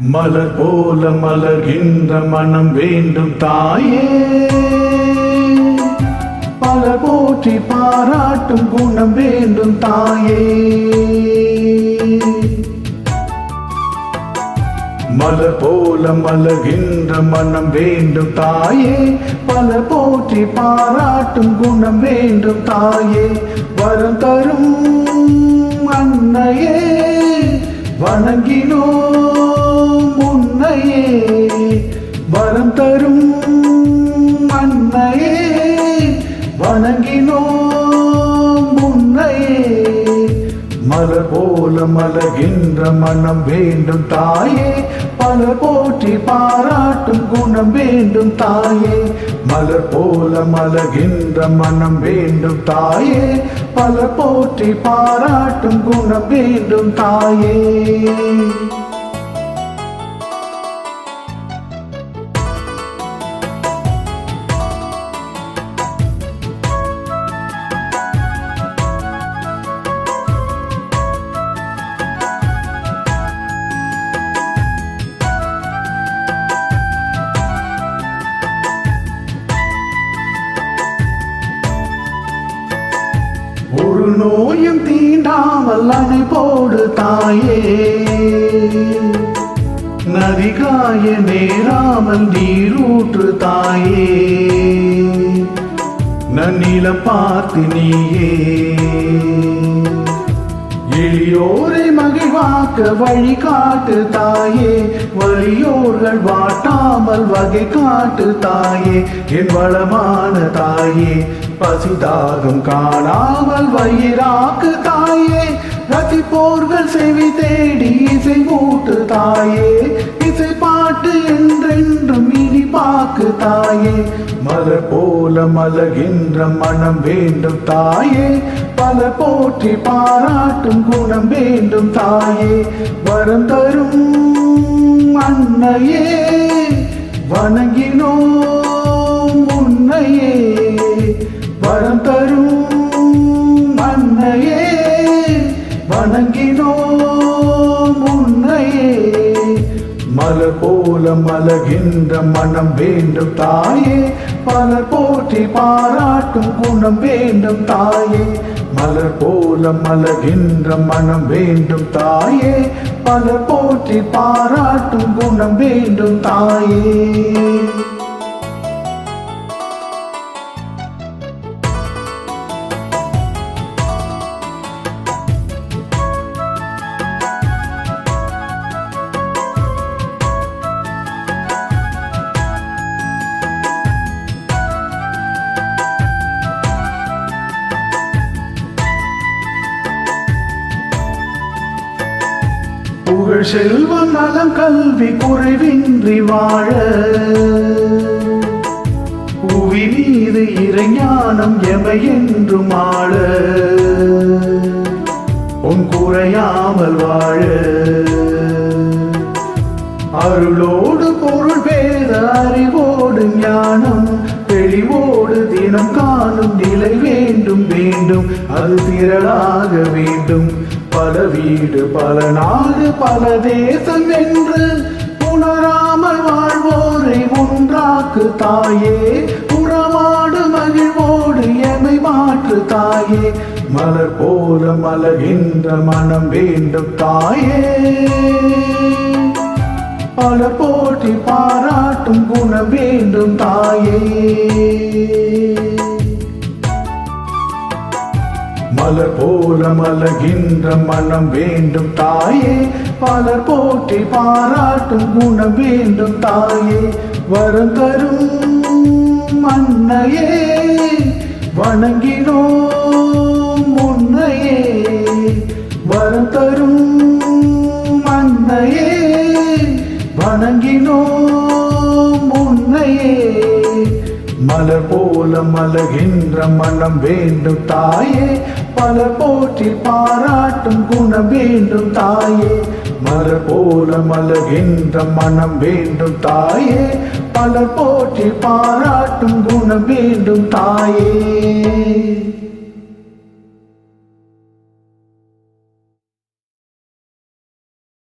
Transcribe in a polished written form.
மலர் போல மலர்கின்ற மனம் வேண்டும் தாயே, பல போற்றி பாராட்டும் குணம் வேண்டும் தாயே. மலர் போல மலர்கின்ற மனம் வேண்டும் தாயே, பல போற்றி பாராட்டும் குணம் வேண்டும் தாயே. வரம் தரும் அன்னையே வணங்கினோம் உன்னையே, வரம் தரும் அன்னையே வணங்கினோம் உன்னையே. மலர் போல மலர்கின்ற மனம் வேண்டும் தாயே, பல போற்றி பாராட்டும் குணம் வேண்டும் தாயே. மலர் போல மலர்கின்ற மனம் வேண்டும் தாயே, பல போற்றி பாராட்டும் குணம் வேண்டும் தாயே. ஒரு நோயும் தீண்டாமல் அணை போடு தாயே, நதிகாய நேராமல் நீரூற்று தாயே. நன்னிலம் பார்த்து நீயே எளியோரை மகிழ்வாக்க வழி காட்டு தாயே, வலியோர்கள் வாட்டாமல் வகை காட்டு தாயே. என் வளமான தாயே, பசிதாகம் காணாமல் வயிறாக்கு தாயே. ரசிப்போர்கள் செவி தேடி இசை மூட்டு தாயே, இசை பாட்டு என்றென்றும் இனி பாக்கு தாயே. மலர் போல மலர்கின்ற மனம் வேண்டும் தாயே, பல போற்றி பாராட்டும் குணம் வேண்டும் தாயே. வரம் தரும் அன்னையே வணங்கினோம் உன்னையே, வரம் தரும் அன்னையே வணங்கினோம் உன்னையே. மலர் போல மலர்கின்ற மனம் வேண்டும் தாயே, பல போற்றி பாராட்டும் குணம் வேண்டும் தாயே. மலர் போல மலர்கின்ற மனம் வேண்டும் தாயே, பல போற்றி பாராட்டும் குணம் வேண்டும் தாயே. புகழ் செல்வம் நலம் கல்வி குறைவின்றி வாழ, புவி மீது இறைஞானம் எமை என்றும் ஆள. உன் குறையாமல் வாழ அருளோடு பொருள் பேர அறிவோடு ஞானம் தெளிவோடு தினம் காணும் நிலை வேண்டும் வேண்டும், அது திரளாக வேண்டும். பல வீடு பல நாடு பல தேசம் என்று உணராமல் வாழ்வோரை ஒன்றாக்கு தாயே, உறவாடு மகிழ்வோடு எமை மாற்று தாயே. மலர் போல மலர்கின்ற மனம் வேண்டும் தாயே, பல போற்றி பாராட்டும் குணம் வேண்டும் தாயே. மலர் போல மலர்கின்ற மனம் வேண்டும் தாயே, பலர் போற்றி பாராட்டும் குணம் வேண்டும் தாயே. வரம் தரும் அன்னையே வணங்கினோம் உன்னையே, வரம் தரும் அன்னையே வணங்கினோம் உன்னையே. மலர் போல மலர்கின்ற மனம் வேண்டும் தாயே, பல போற்றி பாராட்டும் குணம் வேண்டும் தாயே. மலர் போல மலர்கின்ற மனம் வேண்டும் தாயே, பல போற்றி பாராட்டும் குணம் வேண்டும் தாயே.